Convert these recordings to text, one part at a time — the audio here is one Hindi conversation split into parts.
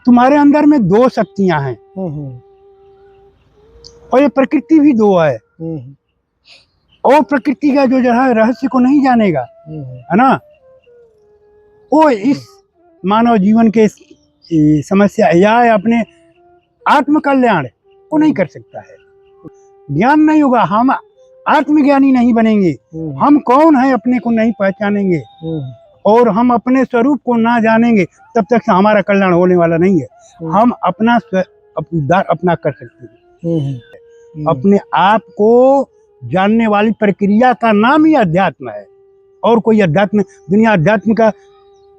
तुम्हारे अंदर में दो शक्तियां हैं और ये प्रकृति भी दो है। और प्रकृति का जो है रहस्य को नहीं जानेगा, है ना, वो इस मानव जीवन के समस्या या अपने आत्म कल्याण को नहीं कर सकता है। ज्ञान नहीं होगा, हम आत्मज्ञानी नहीं बनेंगे, हम कौन है अपने को नहीं पहचानेंगे और हम अपने स्वरूप को ना जानेंगे, तब तक से हमारा कल्याण होने वाला नहीं है। हम अपना उद्धार अपना कर सकते हैं। अपने आप को जानने वाली प्रक्रिया का नाम ही अध्यात्म है। और कोई अध्यात्म, दुनिया अध्यात्म का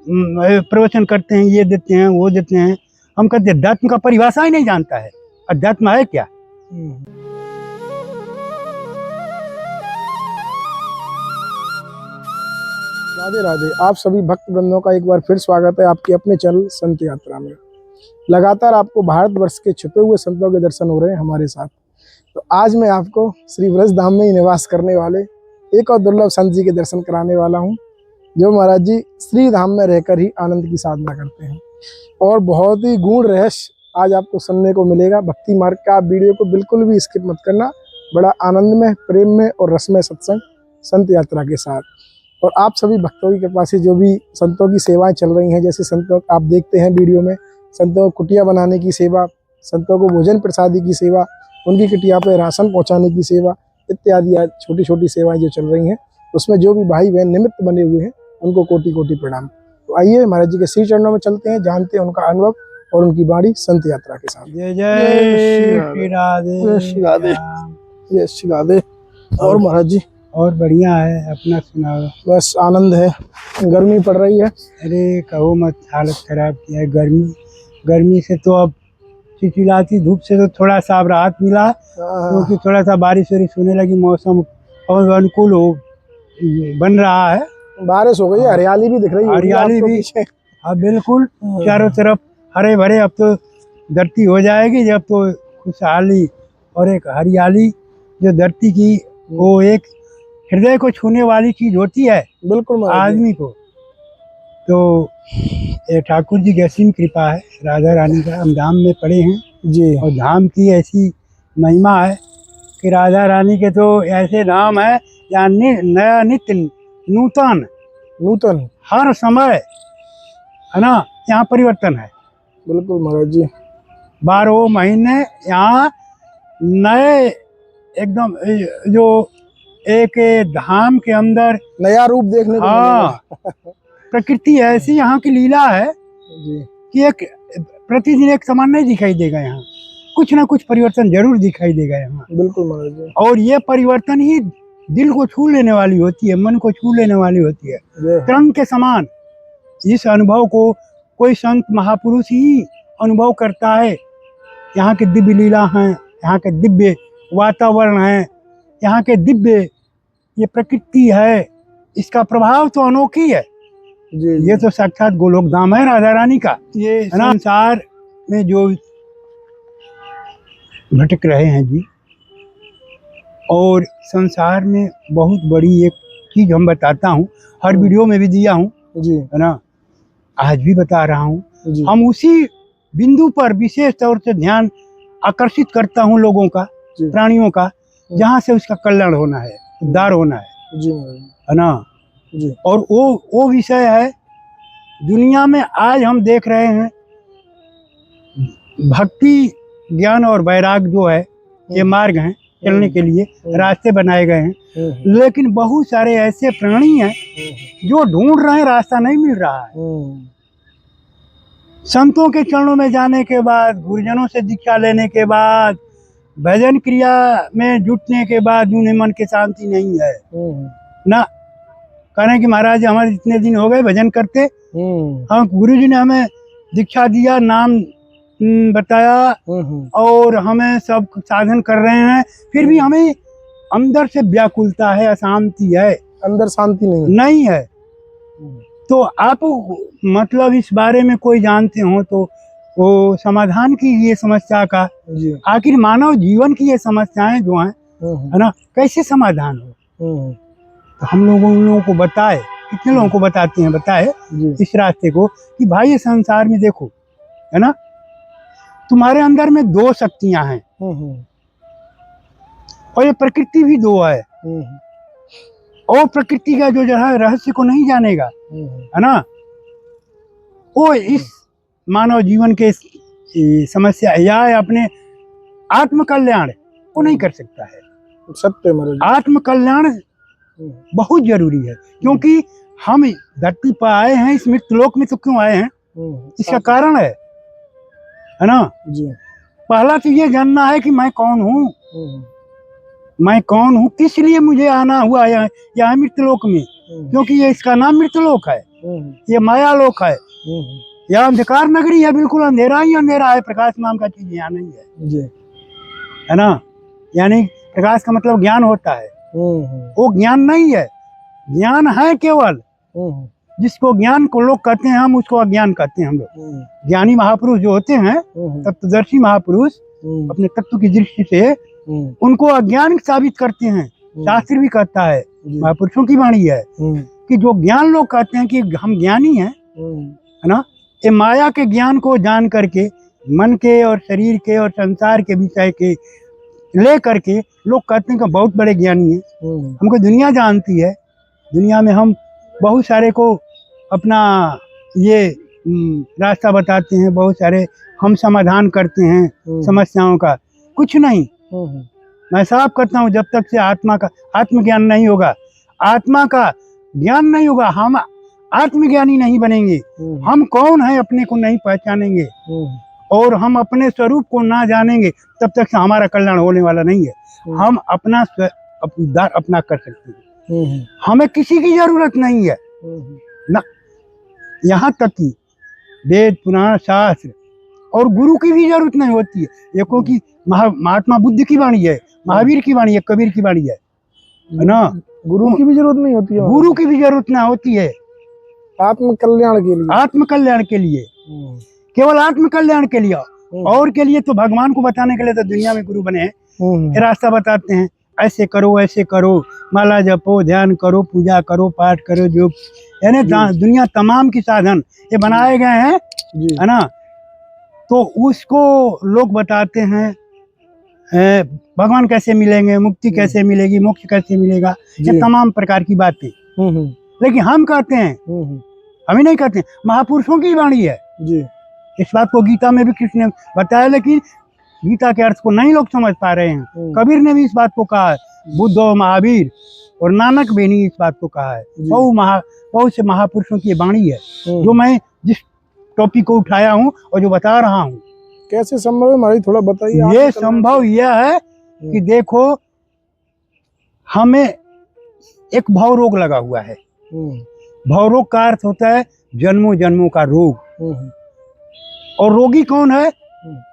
प्रवचन करते हैं, ये देते हैं वो देते हैं, हम कहते हैं अध्यात्म का परिभाषा ही नहीं जानता है। अध्यात्म है क्या? राधे राधे। आप सभी भक्त वृंदों का एक बार फिर स्वागत है आपके अपने चैनल संत यात्रा में। लगातार आपको भारतवर्ष के छुपे हुए संतों के दर्शन हो रहे हैं हमारे साथ। तो आज मैं आपको श्री ब्रज धाम में ही निवास करने वाले एक और दुर्लभ संत जी के दर्शन कराने वाला हूं, जो महाराज जी श्री धाम में रहकर ही आनंद की साधना करते हैं। और बहुत ही गूढ़ रहस्य आज आपको सुनने को मिलेगा। भक्ति मार्ग का आप वीडियो को बिल्कुल भी स्किप मत करना। बड़ा आनंद में, प्रेम में और रसमय सत्संग संत यात्रा के साथ। और आप सभी भक्तों की कृपा से जो भी संतों की सेवाएं चल रही हैं, जैसे संतों आप देखते हैं वीडियो में, संतों को कुटिया बनाने की सेवा, संतों को भोजन प्रसादी की सेवा, उनकी कुटिया पर राशन पहुंचाने की सेवा इत्यादि आज छोटी छोटी सेवाएं जो चल रही हैं, उसमें जो भी भाई बहन निमित्त बने हुए हैं उनको कोटि कोटि प्रणाम। तो आइए महाराज जी के श्री चरणों में चलते हैं, जानते हैं उनका अनुभव और उनकी वाणी संत यात्रा के साथ। जय जय श्री राधे, जय श्री राधे, जय श्री राधे। और महाराज जी और बढ़िया है, अपना सुनाओ। बस आनंद है। गर्मी पड़ रही है। अरे कहो मत, हालत खराब किया है। गर्मी से तो अब चिलचिलाती धूप से तो थोड़ा सा अब राहत मिला, क्योंकि थोड़ा सा बारिश वारिश होने लगी, मौसम और अनुकूल हो बन रहा है। बारिश हो गई, हरियाली भी दिख रही है। हरियाली भी, अब बिल्कुल चारों तरफ हरे भरे। अब तो धरती हो जाएगी जब तो खुशहाली और एक हरियाली जो धरती की, वो एक हृदय को छूने वाली चीज होती है बिल्कुल आदमी को। तो ये ठाकुर जी की असीम कृपा है, राधा रानी का। हम धाम में पड़े हैं जी, और धाम की ऐसी महिमा है कि राधा रानी के तो ऐसे धाम है यहाँ नया नित्य नूतन हर समय, है ना, यहाँ परिवर्तन है। बिल्कुल महाराज जी। 12 महीने यहाँ नए एकदम, जो एक धाम के अंदर नया रूप देखने को मिलेगा। प्रकृति ऐसी यहाँ की लीला है जी, कि एक प्रतिदिन एक समान नहीं दिखाई देगा। यहाँ कुछ ना कुछ परिवर्तन जरूर दिखाई देगा यहाँ। बिल्कुल महाराज जी। और ये परिवर्तन ही दिल को छू लेने वाली होती है, मन को छू लेने वाली होती है, तरंग के समान। इस अनुभव को कोई संत महापुरुष ही अनुभव करता है। यहाँ के दिव्य लीला हैं, यहाँ के दिव्य वातावरण है, यहाँ के दिव्य ये प्रकृति है, इसका प्रभाव तो अनोखी है। जी, ये तो साक्षात गोलोक धाम है राधा रानी का। ये संसार में जो भटक रहे हैं जी, और संसार में बहुत बड़ी एक चीज हम बताता हूँ, हर वीडियो में भी दिया हूँ जी, है ना, आज भी बता रहा हूँ। जी, हम उसी बिंदु पर विशेष तौर से ध्यान आकर्षित करता हूँ लोगों का, प्राणियों का, जहाँ से उसका कल्याण होना है, उद्धार होना है, जी, है ना। जी, और वो विषय है दुनिया में आज हम देख रहे हैं। भक्ति, ज्ञान और वैराग जो है, ये मार्ग हैं चलने के लिए, रास्ते बनाए गए हैं। लेकिन बहुत सारे ऐसे प्राणी हैं जो ढूंढ रहे हैं, रास्ता नहीं मिल रहा है। संतों के चरणों में जाने के बाद, गुरुजनों से दीक्षा लेने के बाद, भजन क्रिया में जुटने के बाद उन्हें मन की शांति नहीं है ना। कह रहे हैं कि महाराज हमारे इतने दिन हो गए भजन करते, हम गुरुजी ने हमें दीक्षा दिया, नाम बताया और हमें सब साधन कर रहे हैं, फिर भी हमें अंदर से व्याकुलता है, अशांति है, अंदर शांति नहीं है। तो आप मतलब इस बारे में कोई जानते हो तो वो समाधान की ये समस्या का, आखिर मानव जीवन की ये समस्याएं जो हैं, है ना, कैसे समाधान हो। तो हम लोगों को बताए, कितने लोगों को बताते हैं, बताए इस रास्ते को कि भाई ये संसार में देखो, है ना, तुम्हारे अंदर में दो शक्तियां हैं और ये प्रकृति भी दो है। और प्रकृति का जो है रहस्य को नहीं जानेगा, है ना, वो इस मानव जीवन के समस्या या अपने आत्म कल्याण को नहीं कर सकता है। सत्य महाराज। आत्म कल्याण बहुत जरूरी है, क्योंकि हम धरती पर आए हैं, इस मृत्यु लोक में तो क्यों आए हैं, इसका कारण है ना जी। पहला तो ये जानना है कि मैं कौन हूँ, मैं कौन हूँ, किस लिए मुझे आना हुआ है यहाँ मृत्यु लोक में, क्योंकि ये इसका नाम मृत्यु लोक है, ये माया लोक है, यह अंधकार नगरी है, बिल्कुल अंधेरा ही अंधेरा है, प्रकाश नाम का चीज यहाँ नहीं है जी। है ना। यानी प्रकाश का मतलब ज्ञान होता है, वो ज्ञान नहीं है, ज्ञान है केवल जिसको ज्ञान को लोग कहते हैं, हम उसको अज्ञान कहते हैं। हम लोग ज्ञानी महापुरुष जो होते हैं, तत्वदर्शी महापुरुष अपने तत्व की दृष्टि से उनको अज्ञान साबित करते हैं। शास्त्र भी कहता है, महापुरुषों की वाणी है कि जो ज्ञान लोग कहते हैं कि हम ज्ञानी हैं, है ना, ये माया के ज्ञान को जान करके मन के और शरीर के और संसार के विषय के ले करके लोग कहते हैं कि बहुत बड़े ज्ञानी हैं। हमको दुनिया जानती है, दुनिया में हम बहुत सारे को अपना ये रास्ता बताते हैं, बहुत सारे हम समाधान करते हैं समस्याओं का, कुछ नहीं। मैं साफ करता हूँ, जब तक से आत्मा का आत्मज्ञान नहीं होगा, आत्मा का ज्ञान नहीं होगा, हम आत्मज्ञानी नहीं बनेंगे। हम कौन है अपने को नहीं पहचानेंगे और हम अपने स्वरूप को ना जानेंगे, तब तक से हमारा कल्याण होने वाला नहीं है। हम अपना उद्धार अपना कर सकते हैं, हमें किसी की जरूरत नहीं है ना, यहाँ तक कि वेद पुराण शास्त्र और गुरु की भी जरूरत नहीं होती है। ये क्योंकि महात्मा बुद्ध की वाणी है, महावीर की वाणी है, कबीर की वाणी है ना। गुरु की भी जरूरत नहीं होती है, गुरु की भी जरूरत ना होती है। आत्म कल्याण के लिए, आत्म कल्याण के लिए, केवल आत्म कल्याण के लिए। और के लिए तो भगवान को बताने के लिए तो दुनिया में गुरु बने हैं, रास्ता बताते हैं, ऐसे करो ऐसे करो, माला जपो, ध्यान करो, पूजा करो, पाठ करो, जो यानी दुनिया तमाम की साधन ये बनाए गए हैं, है ना। तो उसको लोग बताते हैं भगवान कैसे मिलेंगे, मुक्ति कैसे मिलेगी, मोक्ष कैसे मिलेगा, ये तमाम प्रकार की बातें। लेकिन हम कहते हैं, हम ही नहीं कहते हैं, महापुरुषों की वाणी है जी। इस बात को गीता में भी कृष्ण ने बताया, लेकिन गीता के अर्थ को नहीं लोग समझ पा रहे हैं। कबीर ने भी इस बात को कहा है, बुद्ध और महावीर और नानक भी ने इस बात को कहा है। बहुत से महापुरुषों की वाणी है जो मैं जिस टॉपिक को उठाया हूँ और जो बता रहा हूँ। कैसे संभव है हमारी, थोड़ा बताइए। ये संभव यह है कि देखो, हमें एक भव रोग लगा हुआ है। भव रोग का अर्थ होता है जन्मों जन्मों का रोग। और रोगी कौन है?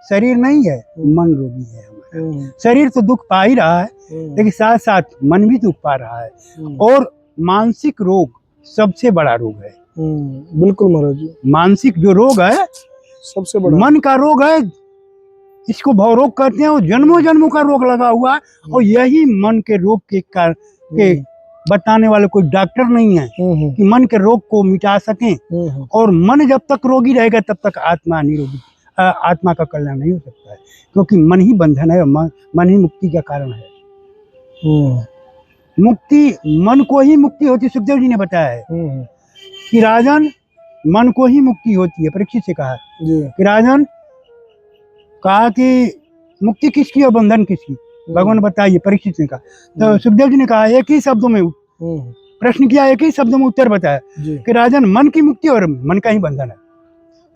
शरीर नहीं है, मन रोगी है हमारा। शरीर तो दुख पा ही रहा है, लेकिन साथ साथ मन भी दुख पा रहा है। और मानसिक रोग सबसे बड़ा रोग है। बिल्कुल महाराज जी, मानसिक जो रोग है सबसे बड़ा मन का रोग है, इसको भव रोग कहते हैं। और जन्मों जन्मों का रोग लगा हुआ है, और यही मन के रोग के बताने वाले कोई डॉक्टर नहीं है कि मन के रोग को मिटा सकें। और मन जब तक रोगी रहेगा तब तक आत्मा निरोगी, आत्मा का कल्याण नहीं हो सकता है, क्योंकि मन ही बंधन है, मन ही मुक्ति का कारण है। मुक्ति मन को ही मुक्ति होती, सुखदेव जी ने बताया है कि राजन मन को ही मुक्ति होती है। परीक्षित से कहा कि राजन, कहा कि मुक्ति किसकी और बंधन किसकी, भगवान बताइए। परीक्षित ने कहा, तो सुखदेव जी ने कहा एक ही शब्दों में प्रश्न किया, एक ही शब्दों में उत्तर बताया कि राजन मन की मुक्ति और मन का ही बंधन है।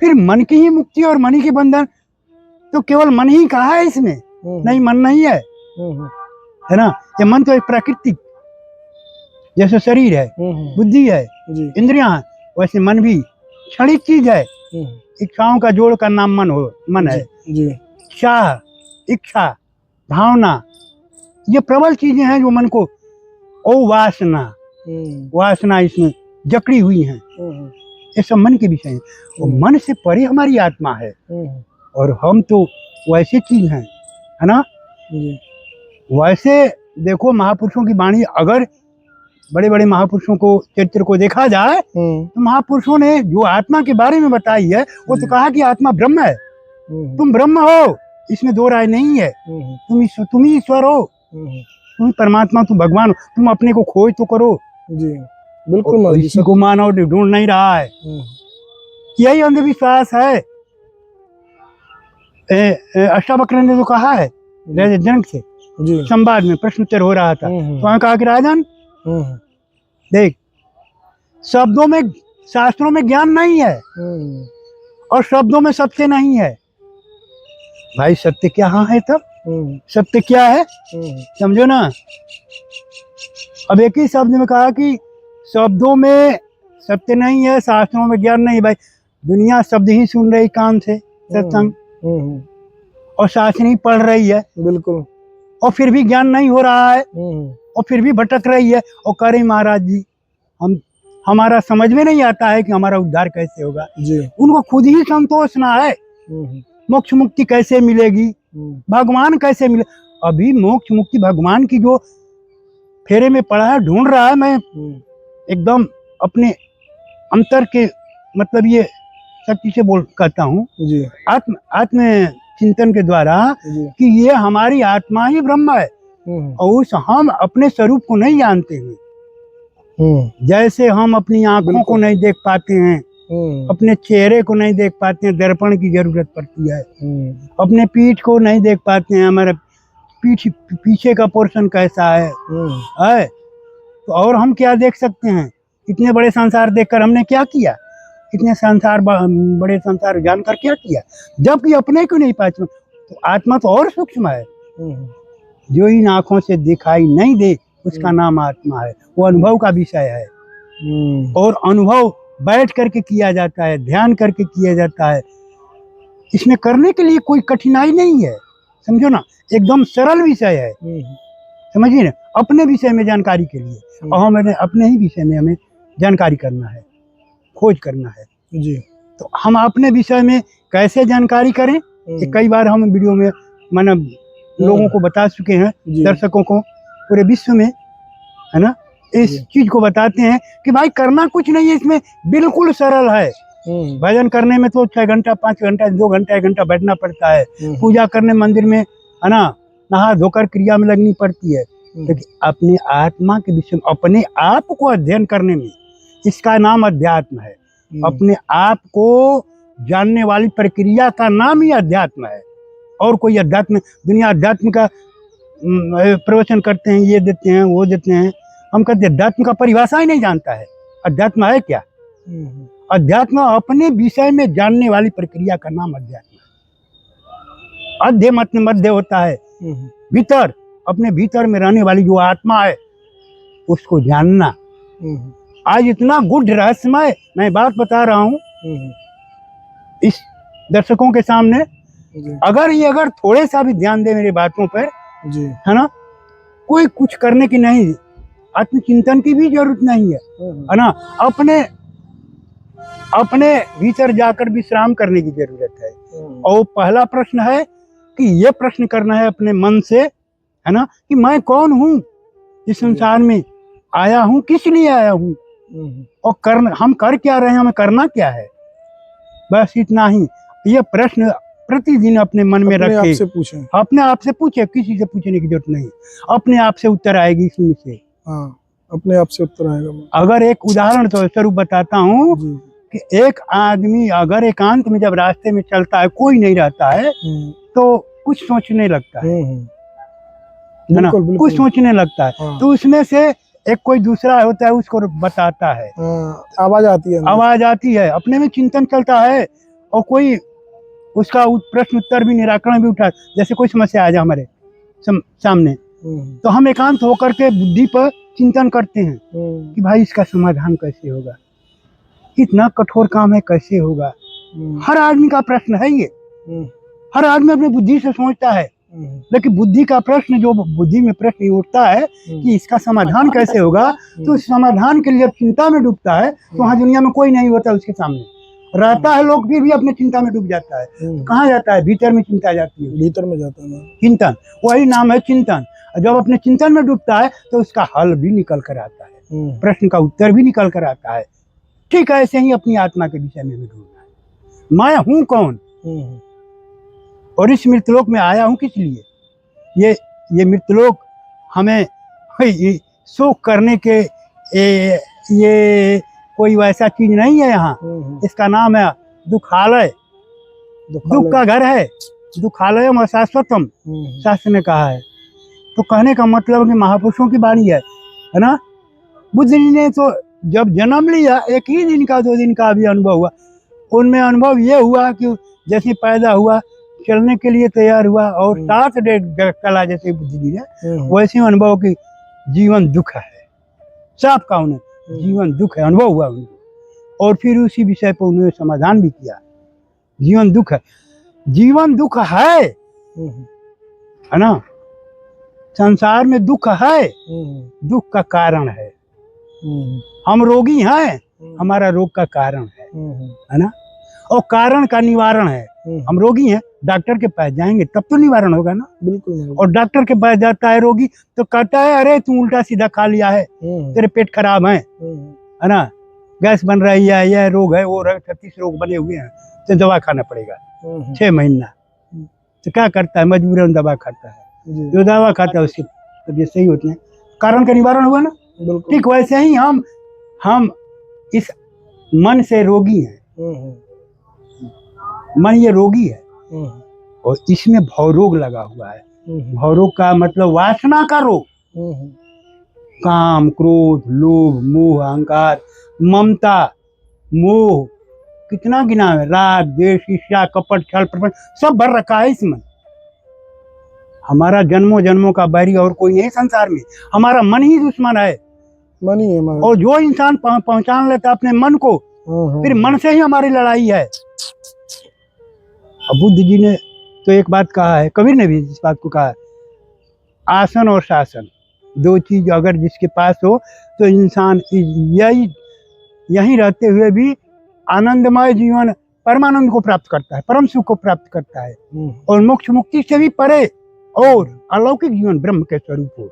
फिर मन की ही मुक्ति और मन ही के बंधन, तो केवल मन ही कहा है इसमें, नहीं मन नहीं है, है ना। ये मन तो एक प्राकृतिक, जैसे शरीर है, बुद्धि है, इंद्रियां है, वैसे मन भी क्षणिक चीज है। इच्छाओं का जोड़ का नाम मन है। चाह, इच्छा, भावना, ये प्रबल चीजें हैं जो मन को, ओ वासना इसमें जकड़ी हुई हैं, ये सब मन के विषय हैं। और मन से परे हमारी आत्मा है, और हम तो वैसे चीज हैं, है ना। वैसे देखो, महापुरुषों की वाणी, अगर बड़े बड़े महापुरुषों को चरित्र को देखा जाए तो महापुरुषों ने जो आत्मा के बारे में बताई है, वो तो कहा कि आत्मा ब्रह्म है, तुम ब्रह्म हो, इसमें दो राय नहीं है। तुम ही ईश्वर हो, तुम ही परमात्मा, तुम भगवान हो। तुम अपने को खोज तो करो। जी बिल्कुल महाराज जी, इसी को मानव ढूंढ नहीं रहा है। यही अंधविश्वास है। अष्टावक्र ने जो कहा है जनक से जी संवाद में प्रश्न उत्तर हो रहा था, तो वहां कहा कि राजन देख, शब्दों में, शास्त्रों में ज्ञान नहीं है और शब्दों में सत्य नहीं है। भाई सत्य क्या है तब? सत्य क्या है समझो ना। अब एक ही शब्द में कहा कि शब्दों में सत्य नहीं है, शास्त्रों में ज्ञान नहीं। भाई दुनिया शब्द ही सुन रही कान से सत्संग, और शास्त्र ही पढ़ रही है बिल्कुल, और फिर भी ज्ञान नहीं हो रहा है और फिर भी भटक रही है और कह रही महाराज जी हमारा समझ में नहीं आता है कि हमारा उद्धार कैसे होगा जी। उनको खुद ही संतोष ना है। मोक्ष मुक्ति कैसे मिलेगी, भगवान कैसे मिले? अभी मोक्ष मुक्ति भगवान की जो फेरे में पड़ा है, ढूंढ रहा है। मैं एकदम अपने अंतर के मतलब ये शक्ति से कहता हूँ जी, आत्म चिंतन के द्वारा कि ये हमारी आत्मा ही ब्रह्म है और उस हम अपने स्वरूप को नहीं जानते हैं। जैसे हम अपनी आंखों को नहीं देख पाते हैं, अपने चेहरे को नहीं देख पाते हैं, दर्पण की जरूरत पड़ती है। अपने पीठ को नहीं देख पाते हैं, हमारा पीछे का पोर्शन कैसा है तो और हम क्या देख सकते हैं? इतने बड़े संसार देखकर हमने क्या किया? इतने बड़े संसार जानकर क्या किया? जबकि अपने को नहीं पहचान। तो आत्मा तो और सूक्ष्म है। जो इन आंखों से दिखाई नहीं दे उसका नाम आत्मा है, वो अनुभव का विषय है। और अनुभव बैठ करके किया जाता है, ध्यान करके किया जाता है। इसमें करने के लिए कोई कठिनाई नहीं है, समझो ना, एकदम सरल विषय है। समझिए ना, अपने विषय में जानकारी के लिए और हमें अपने ही विषय में हमें जानकारी करना है, खोज करना है जी। तो हम अपने विषय में कैसे जानकारी करें? कई बार हम वीडियो में मतलब लोगों को बता चुके हैं, दर्शकों को पूरे विश्व में, है ना, इस चीज को बताते हैं कि भाई करना कुछ नहीं है, इसमें बिल्कुल सरल है। भजन करने में तो 6 घंटा 5 घंटा 2 घंटा 1 घंटा बैठना पड़ता है, पूजा करने मंदिर में, है ना, नहा धोकर क्रिया में लगनी पड़ती है। लेकिन अपने आत्मा के विषय में, अपने आप को अध्ययन करने में, इसका नाम अध्यात्म है। अपने आप को जानने वाली प्रक्रिया का नाम ही अध्यात्म है। और कोई अध्यात्म, दुनिया अध्यात्म का प्रवचन करते हैं, ये देते हैं वो देते हैं, हम कहते हैं अध्यात्म का परिभाषा ही नहीं जानता है। अध्यात्म है क्या? अध्यात्म अपने विषय में जानने वाली प्रक्रिया का नाम अध्यात्म है। अध्य मत मध्य होता है भीतर, अपने भीतर में रहने वाली जो आत्मा है उसको जानना। आज इतना गुड रहस्यमय मैं बात बता रहा हूँ इस दर्शकों के सामने। अगर थोड़े सा भी ध्यान दे मेरी बातों पर, है ना, कोई कुछ करने की नहीं, आत्मचिंतन की भी जरूरत नहीं है ना, अपने भीतर जाकर विश्राम करने की जरूरत है। और पहला प्रश्न है कि ये प्रश्न करना है अपने मन से, है ना, कि मैं कौन हूँ, इस संसार में आया हूँ, किस लिए आया हूँ और हम कर क्या रहे हैं, हमें करना क्या है। बस इतना ही। ये प्रश्न प्रतिदिन अपने मन में रखे, अपने आप से पूछे, किसी से पूछने की जरूरत नहीं, अपने आप से उत्तर आएगी इसमें से। अपने आप से उत्तर आएगा। अगर एक उदाहरण तो स्वरूप बताता हूँ कि एक आदमी अगर एकांत में जब रास्ते में चलता है, कोई नहीं रहता है, तो कुछ सोचने लगता है ना, कुछ सोचने लगता है। तो उसमें से एक कोई दूसरा होता है, उसको बताता है, आवाज आती है, अपने में चिंतन चलता है और कोई उसका प्रश्न उत्तर भी निराकरण भी उठा। जैसे कोई समस्या आ जाए हमारे सामने, तो हम एकांत होकर के बुद्धि पर चिंतन करते हैं कि भाई इसका समाधान कैसे होगा, इतना कठोर काम है, कैसे होगा। हर आदमी का प्रश्न है ये, हर आदमी अपनी बुद्धि से सोचता है, लेकिन बुद्धि का प्रश्न, जो बुद्धि में प्रश्न उठता है कि इसका समाधान कैसे होगा, तो इस समाधान के लिए जब चिंता में डूबता है तो वहाँ दुनिया में कोई नहीं होता उसके सामने रहता है, लोग फिर भी अपने चिंता में डूब जाता है। कहाँ जाता है? भीतर में चिंता जाती है, भीतर में जाता है चिंतन, वही नाम है चिंतन। जब अपने चिंतन में डूबता है तो उसका हल भी निकल कर आता है, प्रश्न का उत्तर भी निकल कर आता है। ठीक है, ऐसे ही अपनी आत्मा के विषय में भी ढूंढना है, मैं हूँ कौन, और इस मृतलोक में आया हूँ किस लिए? ये मृतलोक हमें ये शोक करने के ये कोई वैसा चीज नहीं है यहाँ। इसका नाम है दुखालय। दुख का घर है, दुखालयम अशाश्वतम शास्त्र ने कहा है। तो कहने का मतलब कि महापुरुषों की वाणी है ना। बुद्ध जी ने तो जब जन्म लिया, एक ही दिन का 2 दिन का भी अनुभव हुआ। उनमें अनुभव ये हुआ कि जैसे पैदा हुआ, चलने के लिए तैयार हुआ और 7 डेढ़ कला जैसे बुद्ध जी ने, वैसे अनुभव की जीवन दुख है। साफ का उन्हें जीवन दुख है, अनुभव हुआ उनको। और फिर उसी विषय पर उन्होंने समाधान भी किया। जीवन दुख है, जीवन दुख है ना। संसार में दुख है, दुख का कारण है। हम रोगी हैं, हमारा रोग का कारण है ना। और कारण का निवारण है। हम रोगी हैं, डॉक्टर के पास जाएंगे तब तो निवारण होगा ना। बिल्कुल। और डॉक्टर के पास जाता है रोगी तो कहता है अरे तू उल्टा सीधा खा लिया है, तेरे पेट खराब है ना, गैस बन रही है, यह रोग है, वो 36 रोग बने हुए हैं, तो दवा खाना पड़ेगा 6 महीना। तो क्या करता है? मजबूरन दवा खाता है। जो दवा खाता है उसकी तबीयत सही होती है, कारण का निवारण हुआ ना। ठीक वैसे ही हम इस मन से रोगी हैं। मन ये रोगी है और इसमें भवरोग लगा हुआ है। भवरोग का मतलब वासना का रोग। काम, क्रोध, लोभ, मोह, अहंकार, ममता, मोह, कितना गिना है, राग, द्वेष, ईर्ष्या, कपट, छल, प्रपंच, सब भर रखा है इसमें। हमारा जन्मों जन्मों का बैरी और कोई नहीं संसार में, हमारा मन ही दुश्मन है। मन ही है। और जो इंसान पहचान लेता अपने मन को, फिर मन से ही हमारी लड़ाई है। अब बुद्ध जी ने तो एक बात कहा है, कबीर ने भी इस बात को कहा है, आसन और शासन 2 चीज अगर जिसके पास हो तो इंसान यही रहते हुए भी आनंदमय जीवन, परमानंद को प्राप्त करता है, परम सुख को प्राप्त करता है और मोक्ष मुक्ति से भी परे और अलौकिक जीवन ब्रह्म के स्वरूप हो,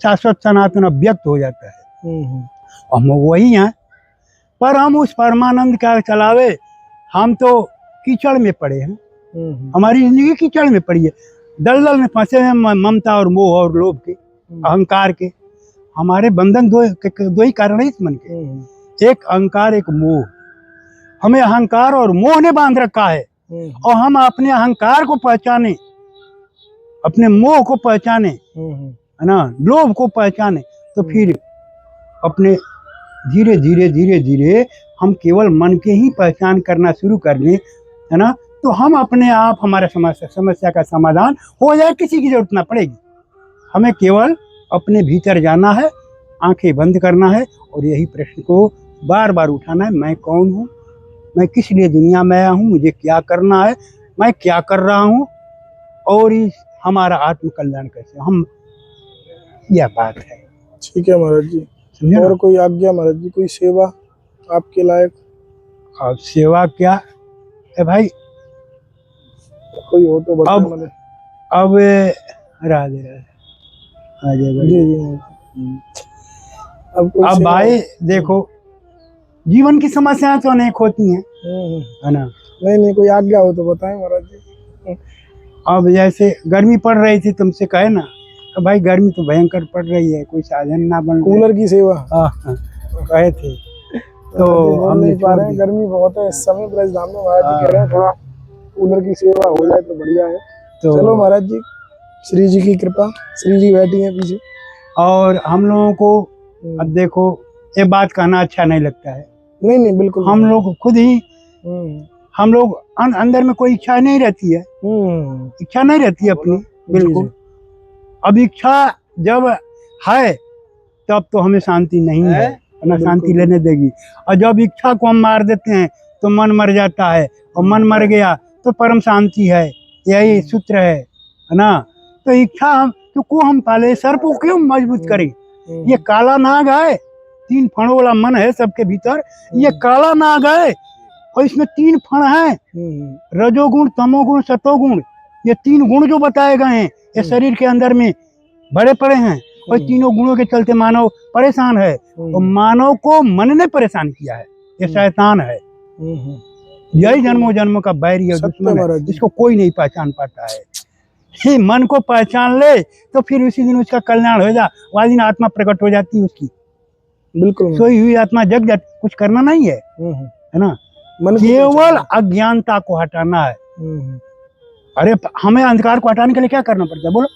शाश्वत सनातन अव्यक्त हो जाता है। हम वही हैं, पर हम उस परमानंद का चलावे, हम तो कीचड़ में पड़े हैं। हमारी जिंदगी कीचड़ में पड़ी है, दलदल में फंसे हैं ममता और मोह और लोभ के, अहंकार के। हमारे बंधन दो ही कारण है इस मन के, एक अहंकार, एक मोह। हमें अहंकार और मोह ने बांध रखा है और हम अपने अहंकार को पहचाने, अपने मोह को पहचाने, है ना, लोभ को पहचाने, तो फिर अपने धीरे धीरे धीरे धीरे हम केवल मन के ही पहचान करना शुरू कर दें, है ना, तो हम अपने आप हमारे समस्या का समाधान हो जाए, किसी की जरूरत ना पड़ेगी। हमें केवल अपने भीतर जाना है, आंखें बंद करना है और यही प्रश्न को बार बार उठाना है, मैं कौन हूँ, मैं किस लिए दुनिया में आया हूँ, मुझे क्या करना है, मैं क्या कर रहा हूँ और इस हमारा आत्म कल्याण कैसे, हम, यह बात है। ठीक है महाराज जी। और कोई आज्ञा महाराज जी, कोई सेवा आपके लायक? अब सेवा क्या है भाई, कोई हो तो बताओ। अब राधे राधे जी। अब भाई देखो, जीवन की समस्याएं तो अनेक होती हैं, है ना। नहीं कोई आज्ञा हो तो बताएं महाराज जी। अब जैसे गर्मी पड़ रही थी, तुमसे कहे ना, तो भाई गर्मी तो भयंकर पड़ रही है, कोई साधन ना बन, कूलर की सेवा कहे थे तो हम नहीं पा रहे हैं, गर्मी बहुत है इस समय ब्रजधाम में। महाराज जी कह रहे हैं थोड़ा कूलर की सेवा हो जाए तो बढ़िया है। तो चलो महाराज जी, श्री जी की कृपा, श्री जी बैठी हैं पीछे। और हम लोगों को अब देखो, ये बात कहना अच्छा नहीं लगता है। नहीं बिल्कुल, हम लोग खुद ही, हम लोग अंदर में कोई इच्छा नहीं रहती है, इच्छा नहीं रहती है अपनी, बिल्कुल। अब इच्छा जब है तब तो हमें शांति नहीं है ना, शांति लेने देगी। और जब इच्छा को हम मार देते हैं तो मन मर जाता है, और मन मर गया तो परम शांति है, यही सूत्र है ना। तो इच्छा को हम पाले, सर को क्यों मजबूत करें? ये काला नाग है, 3 फणों वाला मन है सबके भीतर, ये काला नाग है और इसमें 3 फण हैं, रजोगुण, तमोगुण, सतोगुण। ये 3 गुण जो बताए गए हैं ये शरीर के अंदर में बड़े पड़े हैं, और तीनों गुणों के चलते मानव परेशान है। और मानव को मन ने परेशान किया है, ये शैतान है, यही जन्मों जन्मों का बैरी और सत्य दुश्मन महाराज है, जी। इसको कोई नहीं पहचान पाता है। ये मन को पहचान ले तो फिर उसी दिन उसका कल्याण हो जा, वह दिन आत्मा प्रकट हो जाती है उसकी, बिल्कुल महाराज। सोई हुई आत्मा जग जाती, कुछ करना नहीं है, है ना। मन को केवल पहचानना। अज्ञानता को हटाना है। हम्म। अरे हमें अंधकार को हटाने के लिए क्या करना पड़ता है बोलो?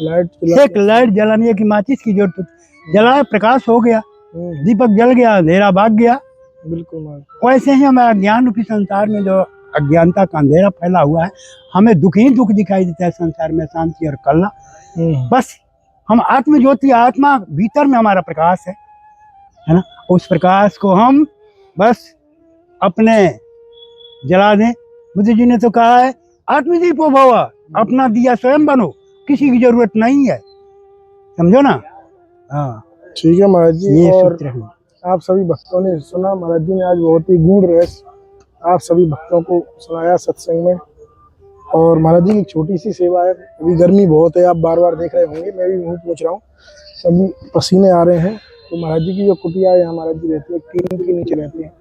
लाइट जला एक लाइट जलाने की माचिस की जरूरत होती, जलाए प्रकाश हो गया, हम्म, दीपक जल गया, अंधेरा भाग गया। बिल्कुल महाराज। वैसे ही हमें अज्ञान रूपी संसार में जो अज्ञानता का अंधेरा फैला हुआ है, हमें दुख ही दुख दिखाई देता है संसार में, शांति और कल्याण। बस हम आत्म ज्योति, आत्मा भीतर में हमारा प्रकाश है ना, उस प्रकाश को हम बस अपने जला दें। बुद्ध जी ने तो कहा है आत्मदीपो भव, अपना दिया स्वयं बनो, किसी की जरूरत नहीं है, समझो ना। हाँ, ठीक है महाराज जी। ये और सूत्र है। आप सभी भक्तों ने सुना, महाराज जी ने आज बहुत ही गूढ़ रहस्य आप सभी भक्तों को सुनाया सत्संग में। और महाराज जी की छोटी सी सेवा है, अभी गर्मी बहुत है, आप बार बार देख रहे होंगे, मैं भी मुंह पूछ रहा हूँ, अभी पसीने आ रहे हैं। तो महाराज जी की जो कुटिया है यहाँ महाराज जी रहती है, टीन के नीचे रहती है,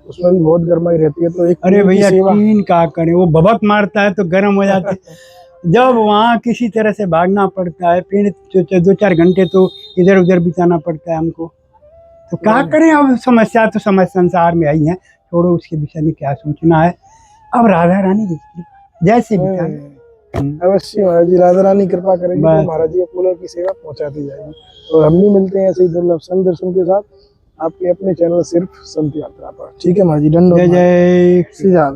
उसमें भी बहुत गर्माई रहती है। तो एक अरे टीन की भैया सेवा। टीन का करें, वो भभक मारता है तो गर्म हो जाते जब वहाँ किसी तरह से भागना पड़ता है, फिर 2-4 घंटे तो इधर उधर बिताना पड़ता है हमको, तो क्या करें। अब समस्या तो समझ संसार में आई है, छोड़ो उसके विषय में क्या सोचना है। अब राधा रानी की जैसे बिता अवश्य महाराज जी, राधा रानी कृपा करेगी तो बस। महाराज जी को फूलों की सेवा पहुंचाती जाएगी। और हम भी मिलते हैं ऐसे ही दुर्लभ संत दर्शन के साथ आपके अपने चैनल सिर्फ संत यात्रा पर। ठीक है महाराज जी, जय दंडोत। जय सीधा